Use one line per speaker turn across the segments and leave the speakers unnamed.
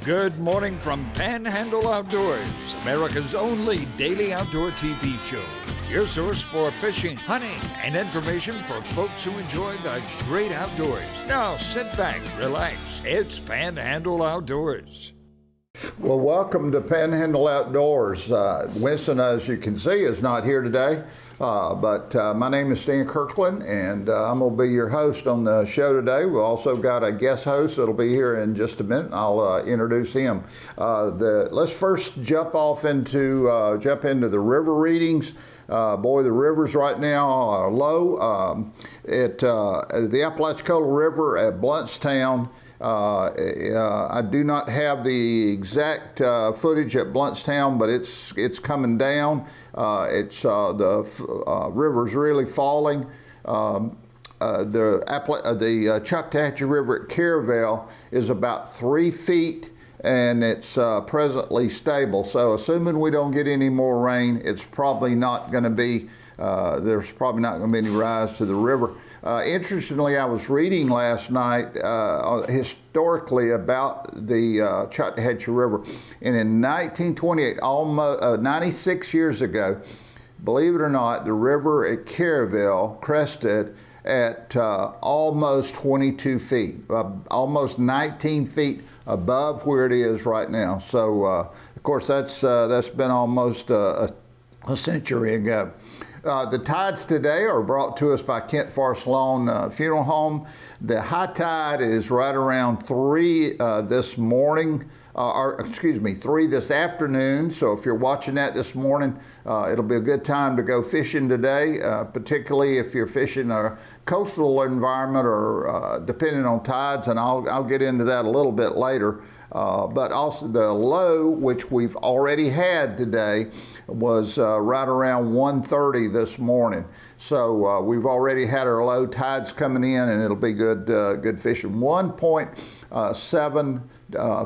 Good morning from Panhandle Outdoors, America's only daily outdoor TV show. Your source for fishing, hunting, and information for folks who enjoy the great outdoors. Now sit back, relax. It's Panhandle Outdoors.
Well, welcome to Panhandle Outdoors. Winston, as you can see, is not here today, but my name is Stan Kirkland, and I'm going to be your host on the show today. We've also got a guest host that'll be here in just a minute. I'll introduce him. Let's first jump into the river readings. Boy, the rivers right now are low. The Apalachicola River at Bluntstown. I do not have the exact footage at Bluntstown, but it's coming down. The river's really falling. The Choctawhatchee River at Caravelle is about 3 feet, and it's presently stable. So assuming we don't get any more rain, it's probably not going to be, there's probably not going to be any rise to the river. Interestingly, I was reading last night historically about the Choctawhatchee River, and in 1928, almost 96 years ago, believe it or not, the river at Caravelle crested at almost 22 feet, almost 19 feet above where it is right now. So, of course, that's been almost a century ago. The tides today are brought to us by Kent Forest Lawn Funeral Home. The high tide is right around 3 this morning, 3 this afternoon. So if you're watching that this morning, it'll be a good time to go fishing today, particularly if you're fishing a coastal environment or depending on tides, and I'll get into that a little bit later. But also the low, which we've already had today, was right around 1:30 this morning. So we've already had our low tides coming in, and it'll be good fishing. 1.7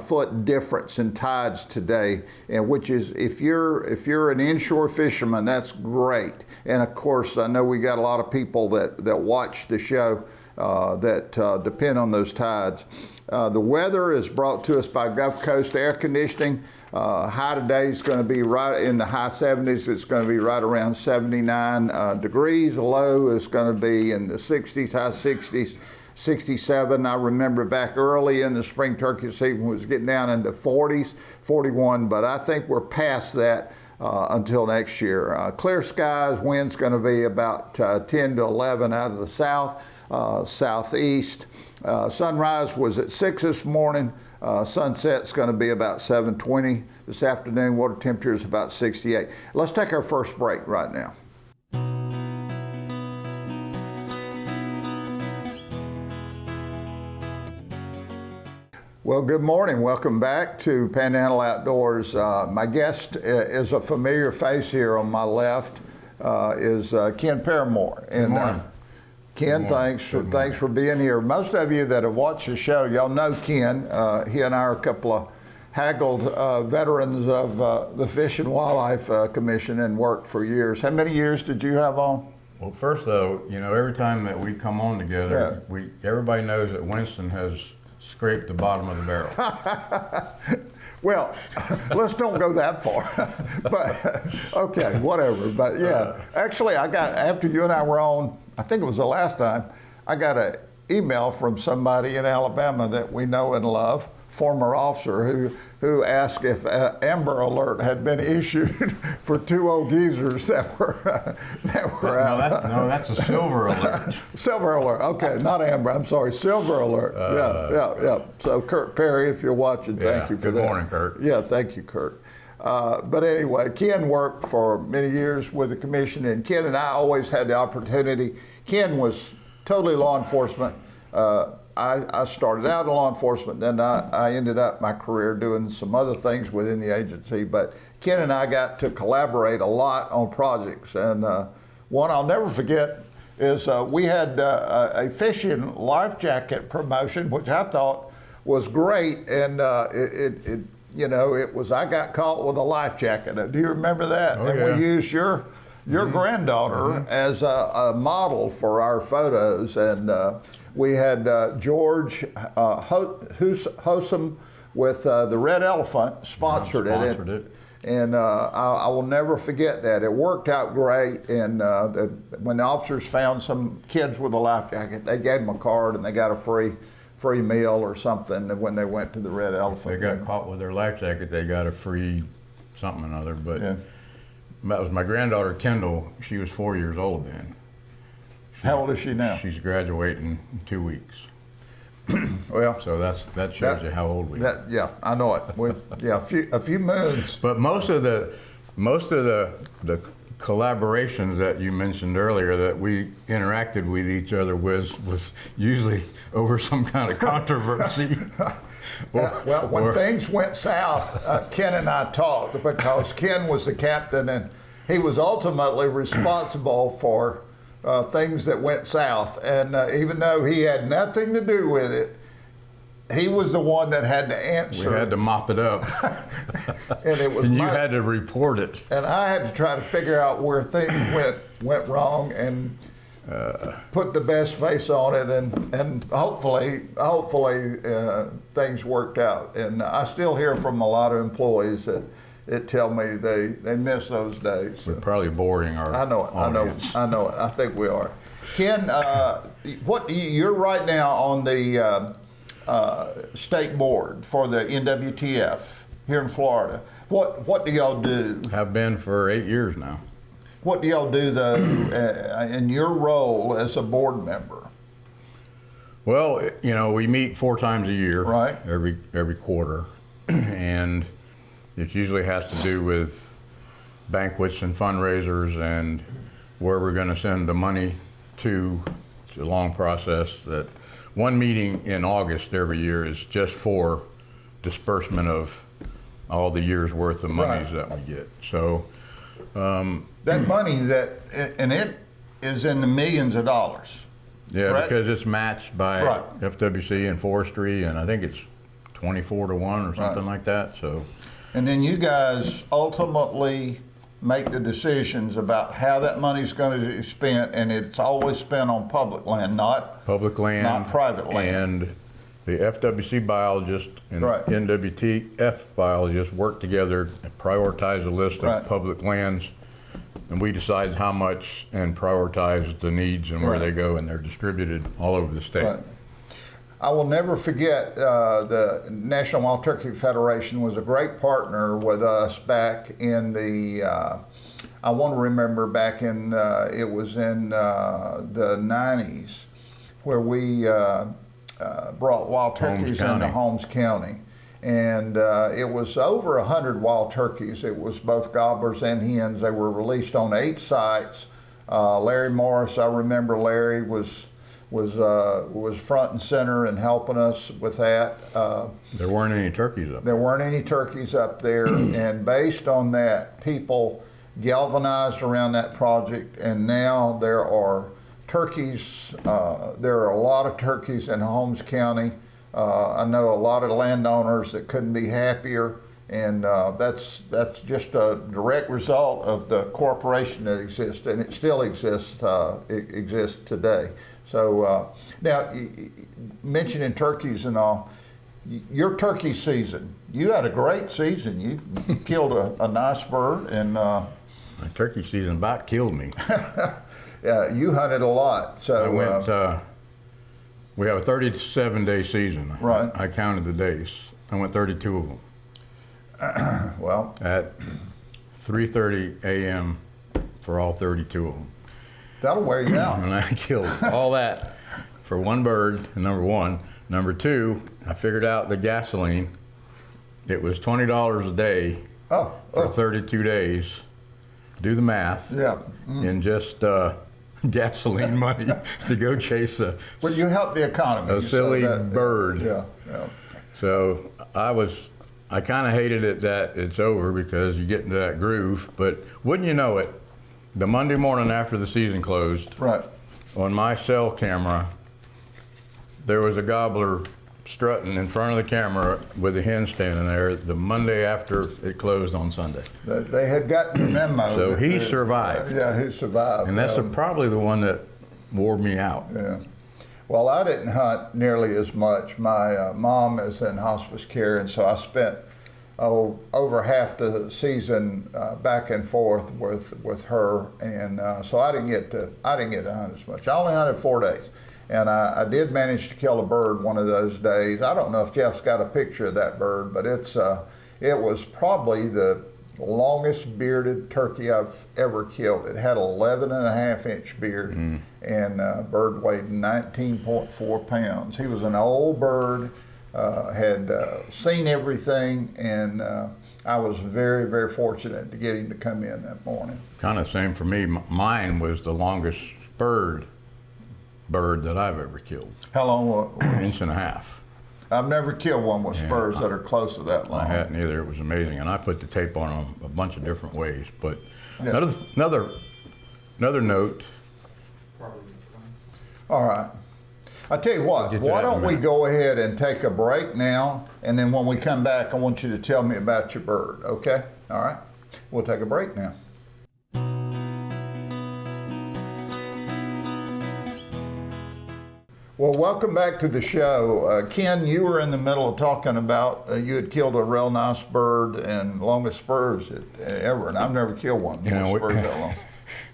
foot difference in tides today, and which is, if you're an inshore fisherman, that's great. And of course, I know we got a lot of people that watch the show that depend on those tides. The weather is brought to us by Gulf Coast Air Conditioning. High today is going to be right in the high 70s. It's going to be right around 79 degrees. The low is going to be in the 60s, high 60s, 67. I remember back early in the spring turkey season was getting down into 40s, 41, but I think we're past that until next year. Clear skies, wind's going to be about 10 to 11 out of the south, southeast. Sunrise was at 6 this morning. Sunset's going to be about 7:20 this afternoon. Water temperature is about 68. Let's take our first break right now. Well, good morning. Welcome back to Panhandle Outdoors. My guest is a familiar face here on my left, is Ken Paramore.
Good morning.
Ken, thanks for being here. Most of you that have watched the show, y'all know Ken. He and I are a couple of haggled veterans of the Fish and Wildlife Commission and worked for years. How many years did you have on?
Well, first though, every time that we come on together, everybody knows that Winston has scraped the bottom of the barrel.
Well, let's don't go that far. But okay, whatever. But yeah, actually, after you and I were on, I think it was the last time, I got an email from somebody in Alabama that we know and love, former officer, who asked if Amber Alert had been issued for 2 old geezers that were out.
No, that's a Silver Alert.
Silver Alert. Okay, not Amber. I'm sorry, Silver Alert. Yeah. So Kurt Perry, if you're watching, thank you for that.
Good morning, Kurt.
Yeah, thank you, Kurt. But anyway, Ken worked for many years with the commission, and Ken and I always had the opportunity. Ken was totally law enforcement. I started out in law enforcement, then I ended up my career doing some other things within the agency. But Ken and I got to collaborate a lot on projects, and one I'll never forget is we had a fishing life jacket promotion, which I thought was great, and it was I got caught with a life jacket. Do you remember that?
Oh,
and
yeah.
we used your granddaughter as a model for our photos, and we had George Hosom with the Red Elephant sponsored it. And I will never forget that. It worked out great. And when the officers found some kids with a life jacket, they gave them a card and they got a free meal or something when they went to the Red Elephant.
If they got caught with their life jacket, they got a free something or another. But that was my granddaughter Kendall. She was 4 years old then.
How old is she now?
She's graduating in 2 weeks.
Well,
so that shows you how old we are.
Yeah, I know it. A few moons.
But most of the collaborations that you mentioned earlier that we interacted with each other with was usually over some kind of controversy.
When things went south, Ken and I talked because Ken was the captain and he was ultimately responsible for things that went south. And even though he had nothing to do with it, he was the one that had to answer.
We had to mop it up.
And it was
and you had to report it.
And I had to try to figure out where things went wrong and put the best face on it, and hopefully things worked out. And I still hear from a lot of employees that tell me they miss those days.
We're probably boring our audience.
I know it. I think we are. Ken, you're right now on the state board for the NWTF here in Florida. What do y'all do?
Have been for 8 years now.
What do y'all do though in your role as a board member?
Well, we meet 4 times a year,
right?
Every quarter, and it usually has to do with banquets and fundraisers and where we're going to send the money to. It's a long process. That one meeting in August every year is just for disbursement of all the year's worth of monies that we get. So
that money it is in the millions of dollars.
Yeah,
correct?
Because it's matched by FWC and forestry, and I think it's 24 to 1 or something like that. So.
And then you guys ultimately make the decisions about how that money's going to be spent, and it's always spent on public land, not private land.
And the FWC biologist and NWTF biologist work together and prioritize a list of public lands, and we decide how much and prioritize the needs and where they go, and they're distributed all over the state.
Right. I will never forget the National Wild Turkey Federation was a great partner with us back in the, I want to remember back in, it was in the 90s where we brought wild turkeys into Holmes County. And it was over 100 wild turkeys. It was both gobblers and hens. They were released on 8 sites. Larry Morris, I remember Larry was front and center in helping us with that.
There weren't any turkeys up there.
There weren't any turkeys up there, and based on that, people galvanized around that project, and now there are turkeys. There are a lot of turkeys in Holmes County. I know a lot of landowners that couldn't be happier, and that's just a direct result of the corporation that exists, and it still exists. It exists today. So now, mentioning turkeys and all, your turkey season, you had a great season. You killed a nice bird, and
my turkey season about killed me.
Yeah, you hunted a lot. So
I went. We have a 37-day season.
Right.
I counted the days. I went 32 of them.
Well,
at 3:30 a.m. for all 32 of them.
That'll wear you out.
And I killed all that for one bird, number one. Number two, I figured out the gasoline. It was $20 a day for 32 days. Do the math.
Yeah.
And just gasoline money to go chase
Well, you helped the economy.
A silly bird.
Yeah.
So I kind of hated it that it's over because you get into that groove. But wouldn't you know it, the Monday morning after the season closed, on my cell camera, there was a gobbler strutting in front of the camera with a hen standing there the Monday after it closed on Sunday.
They had gotten the memo.
So he survived.
Yeah, he survived.
And that's probably the one that wore me out.
Yeah. Well, I didn't hunt nearly as much. My mom is in hospice care, and so I spent over half the season back and forth with her, and so I didn't get to hunt as much. I only hunted 4 days, and I did manage to kill a bird one of those days. I don't know if Jeff's got a picture of that bird, but it was probably the longest bearded turkey I've ever killed. It had 11.5-inch beard, and bird weighed 19.4 pounds. He was an old bird, had seen everything, and I was very, very fortunate to get him to come in that morning.
Kind of same for me. Mine was the longest bird that I've ever killed.
How long?
Inch and a half.
I've never killed one with spurs that are close to that long.
I hadn't either. It was amazing, and I put the tape on them a bunch of different ways. But
Yeah.
another note.
All right. I tell you what,
Get to
why
that in a
don't we
minute.
go ahead and take a break now, and then when we come back, I want you to tell me about your bird, okay? All right? We'll take a break now. Well, welcome back to the show. Ken, you were in the middle of talking about you had killed a real nice bird and longest spurs ever, and I've never killed one with spurs that long.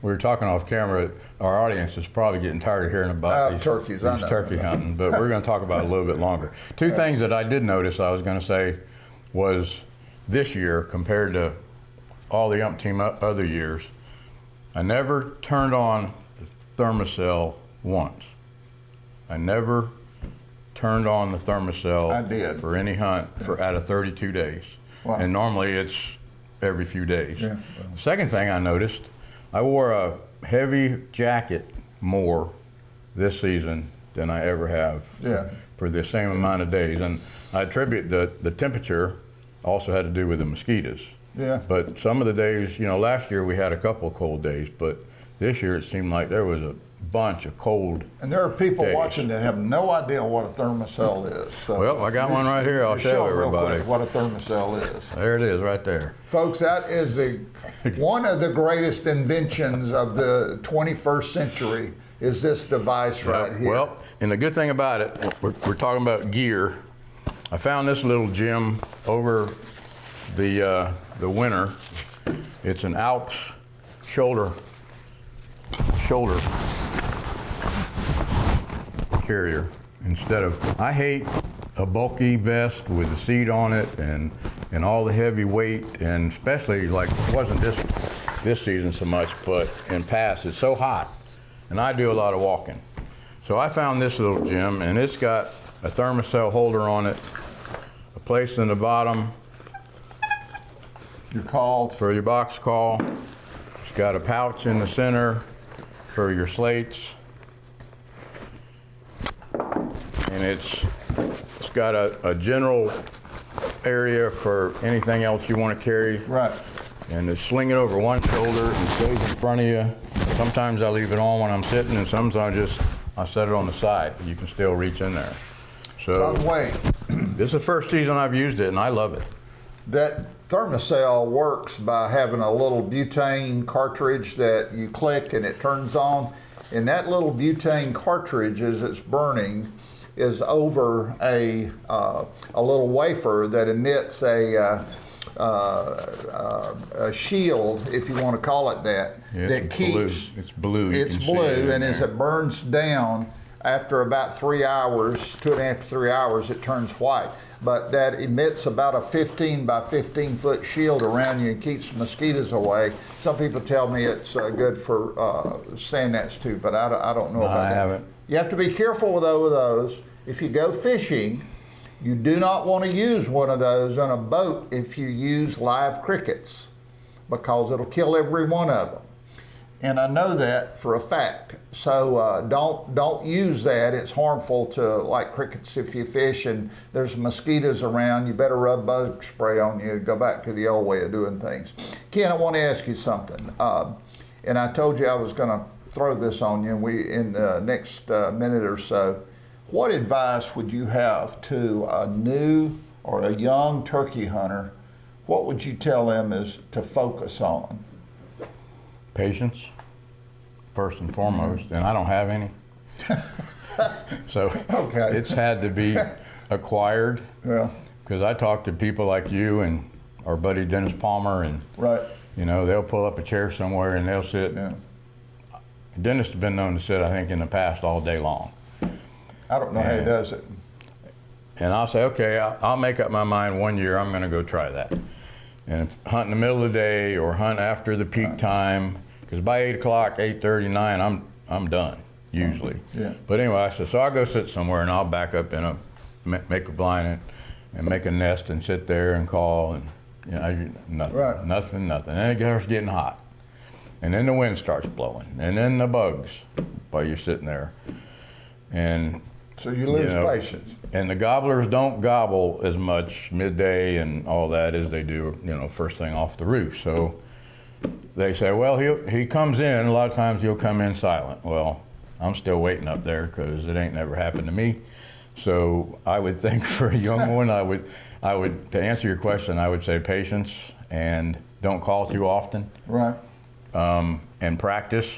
We were talking off camera. Our audience is probably getting tired of hearing about these
turkeys, I know.
turkey hunting, but we're going to talk about it a little bit longer. Two things that I did notice I was going to say was this year compared to all the umpteen other years, I never turned on the thermocell once. I never turned on the thermocell
I did.
for any hunt out of 32 days.
Wow.
And normally it's every few days.
Yeah.
The second thing I noticed, I wore a heavy jacket more this season than I ever have for the same amount of days. And I attribute the temperature also had to do with the mosquitoes.
Yeah.
But some of the days, last year we had a couple of cold days, but this year it seemed like there was a bunch of cold
And there are people
days.
watching that have no idea what a thermocell is. So
Well, I got one right here. I'll show
real
everybody.
quick what a thermocell is.
There it is right there.
Folks, that is one of the greatest inventions of the 21st century is this device right here.
Well, and the good thing about it, we're talking about gear. I found this little gem over the winter. It's an Alps shoulder carrier instead of, I hate a bulky vest with a seat on it and all the heavy weight, and especially like it wasn't this season so much, but in past it's so hot and I do a lot of walking. So I found this little gem, and it's got a thermocell holder on it, a place in the bottom
You're called.
for your box call. It's got a pouch in the center for your slates. And it's got a general area for anything else you want to carry.
Right.
And to sling it over one shoulder and stays in front of you. Sometimes I leave it on when I'm sitting, and sometimes I set it on the side. You can still reach in there.
By
So
the way,
this is the first season I've used it, and I love it.
that thermocell works by having a little butane cartridge that you click and it turns on. And that little butane cartridge, as it's burning, is over a little wafer that emits a shield, if you want to call it that,
Yeah,
that
it's
keeps.
blue. It's blue. You
It's
can see
blue,
it in
and as
there.
it burns down, after about 3 hours, 2.5 to 3 hours, it turns white. But that emits about a 15 by 15 foot shield around you and keeps mosquitoes away. Some people tell me it's good for sand gnats too, but I don't know about
I
that.
haven't.
You have to be careful with those. If you go fishing, you do not want to use one of those on a boat if you use live crickets, because it'll kill every one of them. And I know that for a fact. So don't use that. It's harmful to like crickets if you fish and there's mosquitoes around. You better rub bug spray on you. Go back to the old way of doing things. Ken, I want to ask you something. And I told you I was going to throw this on you in the next minute or so. What advice would you have to a new or a young turkey hunter? What would you tell them is to focus on?
Patience, first and foremost, and I don't have any. So
Okay.
it's had to be acquired.
Yeah.
Because I talk to people like you and our buddy Dennis Palmer, and
Right.
you know, they'll pull up a chair somewhere and they'll sit.
Yeah.
Dennis has been known to sit, I think, in the past all day long.
I don't know how he
And-
does it.
And I'll say, okay, I'll make up my mind one year I'm going to go try that. And hunt in the middle of the day or hunt after the peak time, because by 8 o'clock, 8:30, 9, I'm done usually.
Yeah.
But anyway, I said, so I'll go sit somewhere and I'll back up in make a blind and make a nest and sit there and call, and you know, nothing,
Right.
nothing. And it starts getting hot. And then the wind starts blowing, and then the bugs while you're sitting there. And
So you lose
know,
patience.
and the gobblers don't gobble as much midday and all that as they do, you know, first thing off the roof. So they say, well, he comes in, a lot of times he'll come in silent. Well, I'm still waiting up there because it ain't never happened to me. So I would think for a young one, I would, to answer your question, I would say patience and don't call too often,
Right.
and practice.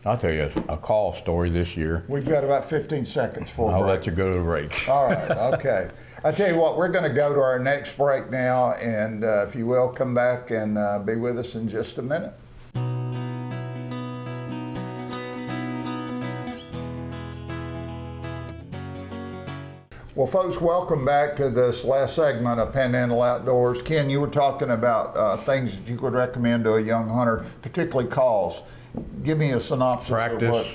I'll tell you a call story this year.
We've got about 15 seconds for a
I'll
break.
let you go to the break.
All right, okay. I tell you what, we're going to go to our next break now, and if you will, come back and be with us in just a minute. Well, folks, welcome back to this last segment of Panhandle Outdoors. Ken, you were talking about things that you could recommend to a young hunter, particularly calls. Give me a synopsis of
Practice
what.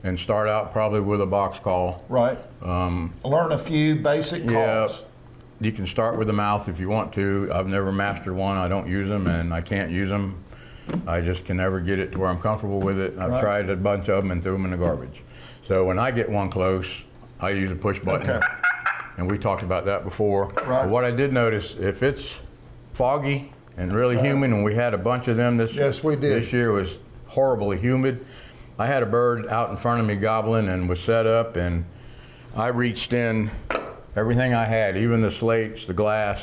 and start out probably with a box call.
Right. Learn a few basic
Yeah,
calls.
you can start with the mouth if you want to. I've never mastered one. I don't use them, and I can't use them. I just can never get it to where I'm comfortable with it. I've
Right.
tried a bunch of them and threw them in the garbage. So when I get one close, I use a push button.
Okay.
And we talked about that before.
Right.
But what I did notice, if it's foggy and really humid, and we had a bunch of them
Yes, we did.
this year, was horribly humid. I had a bird out in front of me gobbling and was set up, and I reached in everything I had, even the slates, the glass,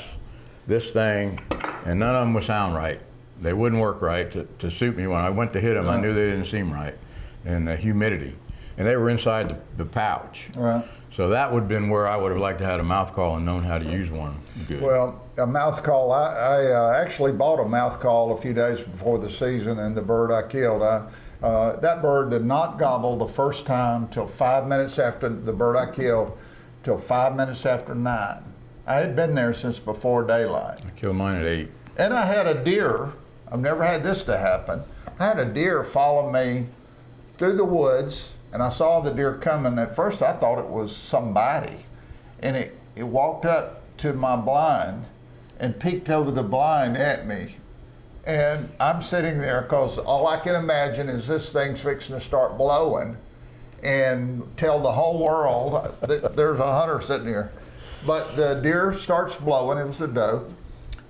this thing, and none of them would sound right. They wouldn't work right to suit me. When I went to hit them, I knew they didn't seem right, and the humidity. And they were inside the pouch.
Right.
So that would have been where I would have liked to have had a mouth call and known how to use one good.
Well, a mouth call, I actually bought a mouth call a few days before the season, and the bird I killed, that bird did not gobble the first time till 5 minutes after the bird I killed, till 5 minutes after 9. I had been there since before daylight.
I killed mine at 8.
And I had a deer, I've never had this to happen, I had a deer follow me through the woods, and I saw the deer coming. At first I thought it was somebody, and it walked up to my blind and peeked over the blind at me. And I'm sitting there because all I can imagine is this thing's fixing to start blowing and tell the whole world that there's a hunter sitting here. But the deer starts blowing, it was a doe,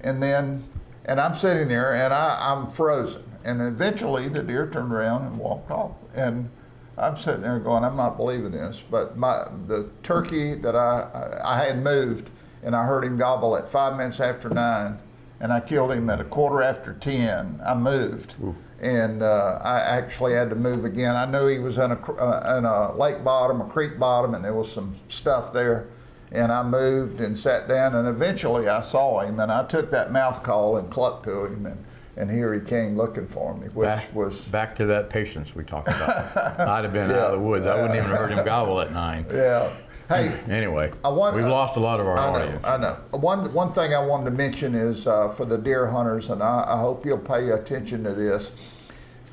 and I'm sitting there and I'm frozen. And eventually the deer turned around and walked off. And I'm sitting there going, I'm not believing this. But the turkey that I had moved, and I heard him gobble at 5 minutes after 9, and I killed him at 10:15. I moved. Ooh. And I actually had to move again. I knew he was in a lake bottom, a creek bottom, and there was some stuff there. And I moved and sat down, and eventually I saw him, and I took that mouth call and clucked to him, and here he came looking for me, which was...
Back to that patience we talked about. I'd have been out of the woods. I wouldn't even have heard him gobble at 9.
Yeah. Hey,
anyway, we've lost a lot of our audience.
I know. One thing I wanted to mention is for the deer hunters, and I hope you'll pay attention to this.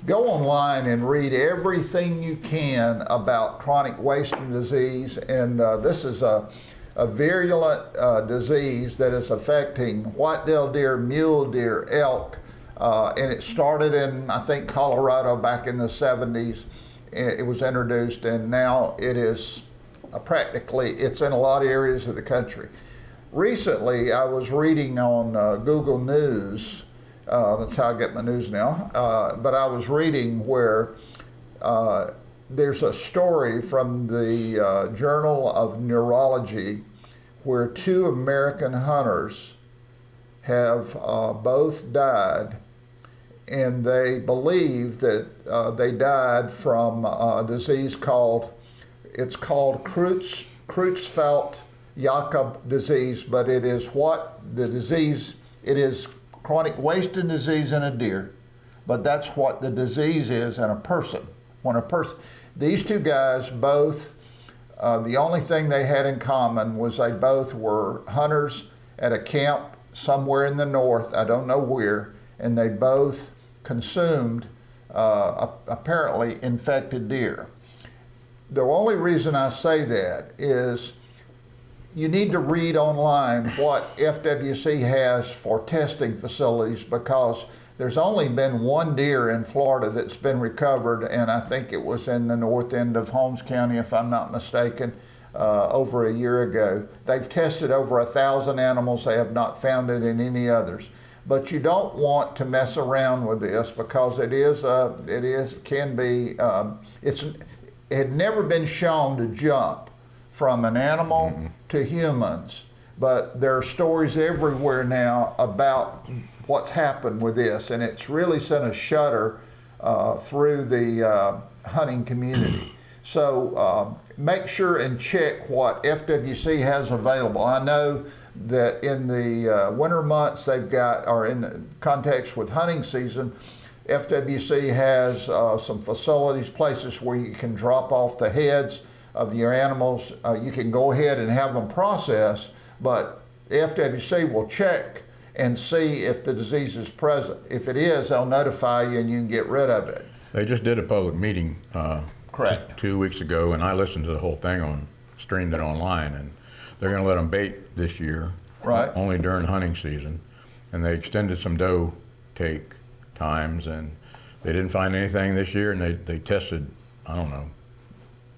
Go online and read everything you can about chronic wasting disease, and this is a virulent disease that is affecting white-tailed deer, mule deer, elk, and it started in, I think, Colorado back in the 70s. It was introduced, and now it is it's in a lot of areas of the country. Recently, I was reading on Google News, that's how I get my news now, but I was reading where there's a story from the Journal of Neurology where 2 American hunters have both died and they believe that they died from a disease called Creutzfeldt-Jakob disease, but it is it is chronic wasting disease in a deer, but that's what the disease is in a person. These two guys both, the only thing they had in common was they both were hunters at a camp somewhere in the north, I don't know where, and they both consumed apparently infected deer. The only reason I say that is you need to read online what FWC has for testing facilities, because there's only been one deer in Florida that's been recovered, and I think it was in the north end of Holmes County, if I'm not mistaken, over a year ago. They've tested over 1,000 animals. They have not found it in any others. But you don't want to mess around with this, because it had never been shown to jump from an animal to humans, but there are stories everywhere now about what's happened with this, and it's really sent a shudder through the hunting community. So make sure and check what FWC has available. I know that in the winter months they've got, or in the context with hunting season, FWC has some facilities, places where you can drop off the heads of your animals. You can go ahead and have them processed, but FWC will check and see if the disease is present. If it is, they'll notify you and you can get rid of it.
They just did a public meeting
Correct.
2 weeks ago, and I listened to the whole thing streamed it online, and they're going to let them bait this year,
right?
Only during hunting season, and they extended some doe take times, and they didn't find anything this year, and they tested, I don't know,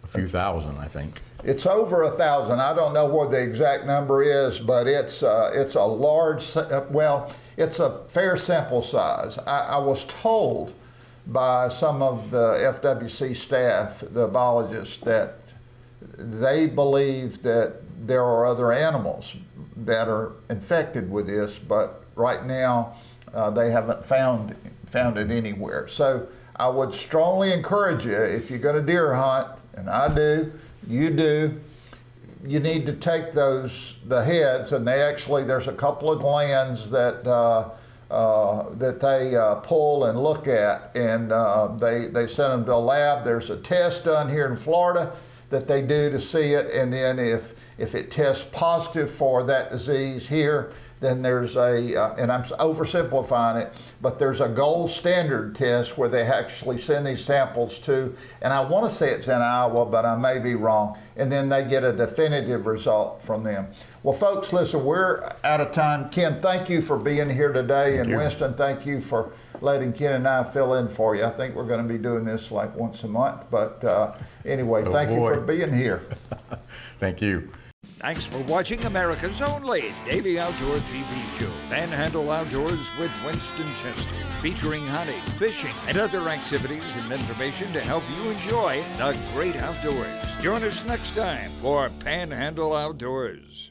a few thousand, I think.
It's over 1,000. I don't know what the exact number is, but it's a large, well, it's a fair sample size. I was told by some of the FWC staff, the biologists, that they believe that there are other animals that are infected with this, but right now they haven't found it anywhere. So I would strongly encourage you, if you're going to deer hunt, and I do, you do, you need to take the heads, and there's a couple of glands that they pull and look at, and they send them to a lab. There's a test done here in Florida that they do to see it, and then if it tests positive for that disease here, then there's and I'm oversimplifying it, but there's a gold standard test where they actually send these samples to, and I want to say it's in Iowa, but I may be wrong, and then they get a definitive result from them. Well, folks, listen, we're out of time. Ken, thank you for being here today, and Winston, thank you for letting Ken and I fill in for you. I think we're going to be doing this like once a month, but anyway, thank you for being here.
Thank you.
Thanks for watching America's only daily outdoor TV show, Panhandle Outdoors with Winston Chester, featuring hunting, fishing, and other activities and information to help you enjoy the great outdoors. Join us next time for Panhandle Outdoors.